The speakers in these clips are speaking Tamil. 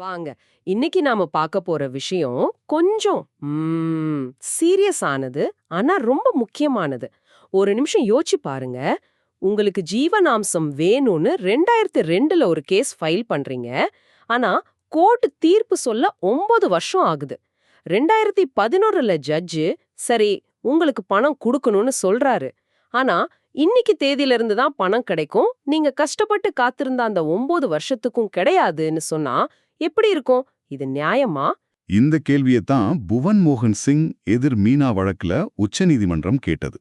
வாங்க. இன்னைக்கு நாம பார்க்க போற விஷயம் கொஞ்சம் சீரியஸ் ஆனது, ஆனா ரொம்ப முக்கியமானது. ஒரு நிமிஷம் யோசிச்சு பாருங்க. உங்களுக்கு ஜீவனாம்சம் வேணும்னு 2002ல ஒரு கேஸ் ஃபைல் பண்றீங்க. ஆனா கோர்ட் தீர்ப்பு சொல்ல 9 வருஷம் ஆகுது. 2011ல ஜட்ஜு சரி உங்களுக்கு பணம் குடுக்கணும்னு சொல்றாரு. ஆனா இன்னைக்கு தேதியில இருந்து தான் பணம் கிடைக்கும், நீங்க கஷ்டப்பட்டு காத்திருந்த அந்த 9 வருஷத்துக்கும் கிடையாதுன்னு சொன்னா எப்படி இருக்கும்? இது நியாயமா? இந்த கேள்வியைத்தான் புவன் மோகன் சிங் எதிர் மீனா வழக்குல உச்சநீதிமன்றம் கேட்டது.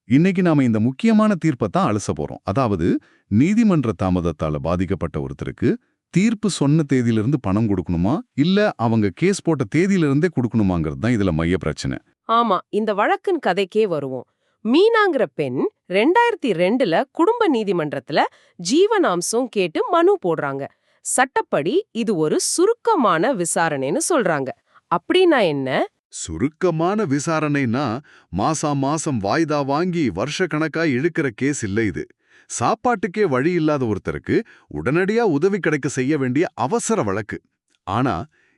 இன்னைக்கு நாம இந்த முக்கியமான தீர்ப்பைத்தான் அலச போறோம். அதாவது நீதிமன்ற தாமதத்தால பாதிக்கப்பட்ட ஒருத்தருக்கு தீர்ப்பு சொன்ன தேதியிலிருந்து பணம் கொடுக்கணுமா இல்ல அவங்க கேஸ் போட்ட தேதியிலிருந்தே கொடுக்கணுமாங்கிறது தான் இதுல மைய பிரச்சனை. ஆமா, இந்த வழக்கின் கதைக்கே வருவோம். மீனாங்கிற பெண் 2002ல குடும்ப நீதிமன்றத்துல ஜீவனாம்சம் கேட்டு மனு போடுறாங்க. சட்டப்படி இது ஒரு சுருக்கமான விசாரணைன்னு சொல்றாங்க. அப்படின்னா என்ன? சுருக்கமான விசாரணைனா மாசம் வாய்தா வாங்கி வருஷக்கணக்கா இழுக்கிற கேஸ் இல்ல இது. சாப்பாட்டுக்கே வழி இல்லாத ஒருத்தருக்கு உடனடியா உதவி கிடைக்க செய்ய வேண்டிய அவசர வழக்கு. ஆனா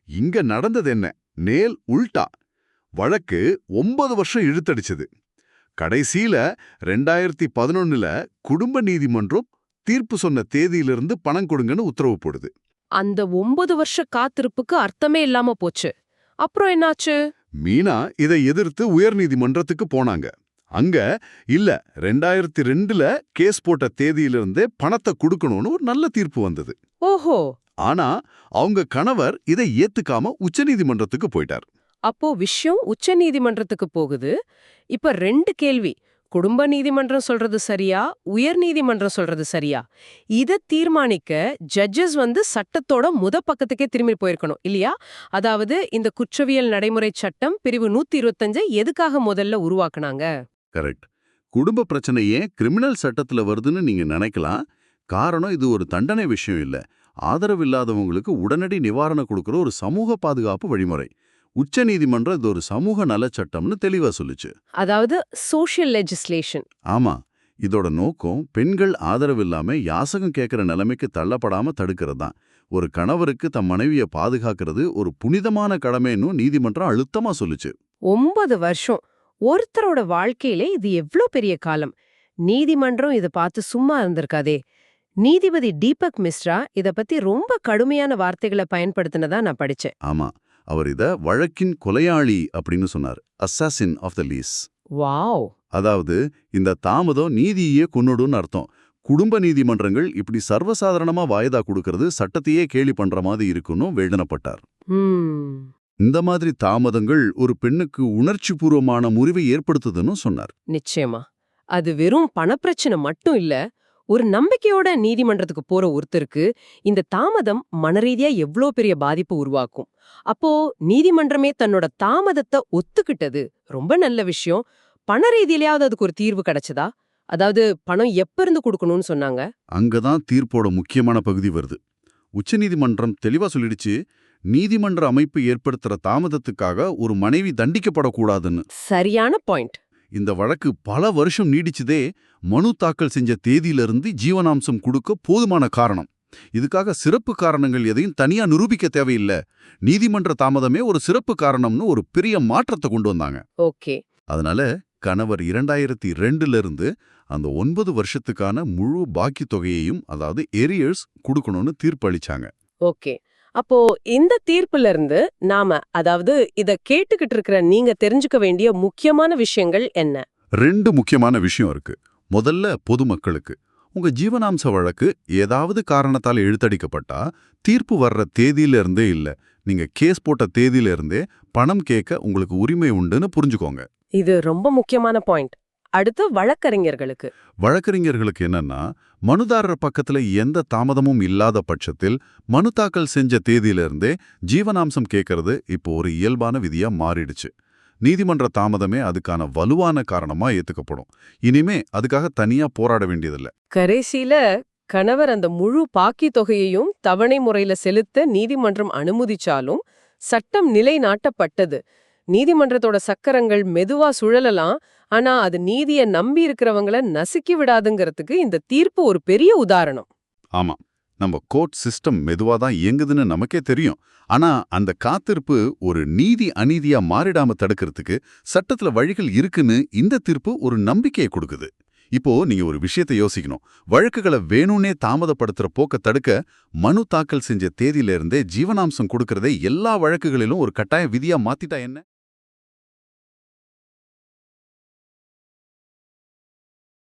இங்க நடந்தது என்ன? நேல் உல்டா. வழக்கு 9 வருஷம் இழுத்தடிச்சது. கடைசியில 2011ல குடும்ப நீதிமன்றம் தீர்ப்பு சொன்ன தேதியிலிருந்து பணம் கொடுங்கன்னு உத்தரவு போடுது. அந்த 9 வருஷ காத்திருப்புக்கு அர்த்தமே இல்லாம போச்சு. அப்புறம் என்னாச்சு? மீனா இதை எதிர்த்து உயர்நீதிமன்றத்துக்கு போனாங்க. அங்க இல்ல 2002ல கேஸ் போட்ட தேதியிலிருந்தே பணத்தை கொடுக்கணும்னு ஒரு நல்ல தீர்ப்பு வந்தது. ஓஹோ! ஆனா அவங்க கணவர் இதை ஏத்துக்காம உச்சநீதிமன்றத்துக்கு போயிட்டார். அப்போ விஷயம் உச்ச நீதிமன்றத்துக்கு போகுது. இப்ப 2 கேள்வி. குடும்ப நீதிமன்றம் சொல்றது சரியா, உயர் நீதிமன்றம் சொல்றது சரியா? இத தீர்மானிக்க ஜட்ஜஸ் சட்டத்தோட பக்கத்துக்கே திரும்பி போயிருக்கணும் இல்லையா? அதாவது இந்த குற்றவியல் நடைமுறை சட்டம் பிரிவு 125 எதுக்காக முதல்ல உருவாக்குனாங்க? கரெக்ட். குடும்ப பிரச்சனை ஏன் கிரிமினல் சட்டத்துல வருதுன்னு நீங்க நினைக்கலாம். காரணம் இது ஒரு தண்டனை விஷயம் இல்ல. ஆதரவு இல்லாதவங்களுக்கு உடனடி நிவாரணம் கொடுக்கிற ஒரு சமூக பாதுகாப்பு வழிமுறை. உச்ச நீதிமன்றம் இது ஒரு சமூக நலச்சட்டம்னு தெளிவா சொல்லுச்சு. அதாவது சோஷியல் லெஜிஸ்லேஷன். ஆமா, இதோட நோக்கம் பெண்கள் ஆதரவு இல்லாம யாசகம் கேட்கிற நிலைமைக்கு தள்ளப்படாம தடுக்கிறது தான். ஒரு கணவருக்கு தம் மனைவியை பாதுகாக்கிறது ஒரு புனிதமான கடமைன்னு நீதிமன்றம் அழுத்தமா சொல்லுச்சு. 9 வருஷம். ஒருத்தரோட வாழ்க்கையிலே இது எவ்ளோ பெரிய காலம். நீதிமன்றம் இத பார்த்து சும்மா இருந்திருக்காதே. நீதிபதி தீபக் மிஸ்ரா இத பத்தி ரொம்ப கடுமையான வார்த்தைகளை பயன்படுத்தினதா நான் படிச்சேன். ஆமா, அவர் இத வழக்கின் கொலையாளி அப்படின்னு சொன்னார். Assassin of the lease. Wow! அதாவது இந்த தாமதம் நீதியே கொன்னுடும்னு அர்த்தம். குடும்ப நீதிமன்றங்கள் இப்படி சர்வசாதாரணமா வாய்தா கொடுக்கறது சட்டத்தையே கேலி பண்ற மாதிரி இருக்குன்னு வேதனைப்பட்டார். இந்த மாதிரி தாமதங்கள் ஒரு பெண்ணுக்கு உணர்ச்சி பூர்வமான முறிவை ஏற்படுத்துதுன்னு சொன்னார். நிச்சயமா. அது வெறும் பணப்பிரச்சனை மட்டும் இல்ல. ஒரு நம்பிக்கையோட நீதிமன்றத்துக்கு போற ஒருத்தருக்கு இந்த தாமதம் மனரீதியா எவ்ளோ பெரிய பாதிப்பு உருவாக்கும். அப்போ நீதிமன்றமே தன்னோட தாமதத்தை ஒத்துக்கிட்டது ரொம்ப நல்ல விஷயம். பண ரீதியிலயாவது அதுக்கு ஒரு தீர்வு கிடைச்சதா? அதாவது பணம் எப்ப இருந்து கொடுக்கணும்னு சொன்னாங்க? அங்கதான் தீர்ப்போட முக்கியமான பகுதி வருது. உச்சநீதிமன்றம் தெளிவா சொல்லிடுச்சு, நீதிமன்ற அமைப்பு ஏற்படுத்துற தாமதத்துக்காக ஒரு மனைவி தண்டிக்கப்படக்கூடாதுன்னு. சரியான பாயிண்ட். இந்த வழக்கு பல வருஷம் நீடிச்சதே மனு தாக்கல் செஞ்ச தேதியிலிருந்து ஜீவனாம்சம் கொடுக்க போதுமான காரணம். இதுக்காக சிறப்பு காரணங்கள் எதையும் தனியா நிரூபிக்க தேவையில்லை. நீதிமன்ற தாமதமே ஒரு சிறப்பு காரணம்னு ஒரு பெரிய மாற்றத்தை கொண்டு வந்தாங்க. ஓகே. அதனால கணவர் 2002ல இருந்து அந்த 9 வருஷத்துக்கான முழு பாக்கி தொகையையும், அதாவது ஏரியர்ஸ் கொடுக்கணும்னு தீர்ப்பு அளிச்சாங்க. ஓகே. அப்போ இந்த தீர்ப்புல இருந்து நாம, அதாவது இத கேட்டுக்கிட்டு இருக்கிற நீங்க தெரிஞ்சுக்க வேண்டிய முக்கியமான விஷயங்கள் என்ன? 2 முக்கியமான விஷயம் இருக்கு. முதல்ல பொதுமக்களுக்கு, உங்க ஜீவனாம்ச வழக்கு ஏதாவது காரணத்தால் இழுத்தடிக்கப்பட்டா தீர்ப்பு வர்ற தேதியில இருந்தே இல்ல, நீங்க கேஸ் போட்ட தேதியில இருந்தே பணம் கேட்க உங்களுக்கு உரிமை உண்டுன்னு புரிஞ்சுக்கோங்க. இது ரொம்ப முக்கியமான பாயிண்ட். அடுத்து வழக்கறிஞர்களுக்கு. வழக்கறிஞர்களுக்கு என்னன்னா, மனுதாரர் பக்கத்துல எந்த தாமதமும் இல்லாத பட்சத்தில் மனு தாக்கல் செஞ்ச தேதியிலிருந்தே ஜீவனாம்சம் கேட்கறது இப்போ ஒரு இயல்பான விதியா மாறிடுச்சு. நீதிமன்ற தாமதமே அதுக்கான வலுவான காரணமா ஏத்துக்கப்படும். இனிமே அதுக்காக தனியா போராட வேண்டியதில்ல. கடைசியில கணவர் அந்த முழு பாக்கி தொகையையும் தவணை முறையில செலுத்த நீதிமன்றம் அனுமதிச்சாலும் சட்டம் நிலைநாட்டப்பட்டது. நீதிமன்றத்தோட சக்கரங்கள் மெதுவா சுழலலாம், ஆனா அது நீதிய நம்பி இருக்கிறவங்கள நசுக்கி விடாதுங்கிறதுக்கு இந்த தீர்ப்பு ஒரு பெரிய உதாரணம். ஆமா, நம்ம கோர்ட் சிஸ்டம் மெதுவா தான் இயங்குதுன்னு நமக்கே தெரியும். ஆனா அந்த காத்திருப்பு ஒரு நீதி அநீதியா மாறிடாம தடுக்கிறதுக்கு சட்டத்துல வழிகள் இருக்குன்னு இந்த தீர்ப்பு ஒரு நம்பிக்கையை கொடுக்குது. இப்போ நீங்க ஒரு விஷயத்தை யோசிக்கணும். வழக்குகளை வேணும்னே தாமதப்படுத்துற போக்க தடுக்க மனு தாக்கல் செஞ்ச தேதியில இருந்தே ஜீவனாம்சம் கொடுக்கறதை எல்லா வழக்குகளிலும் ஒரு கட்டாய விதியா மாத்திட்டா என்ன?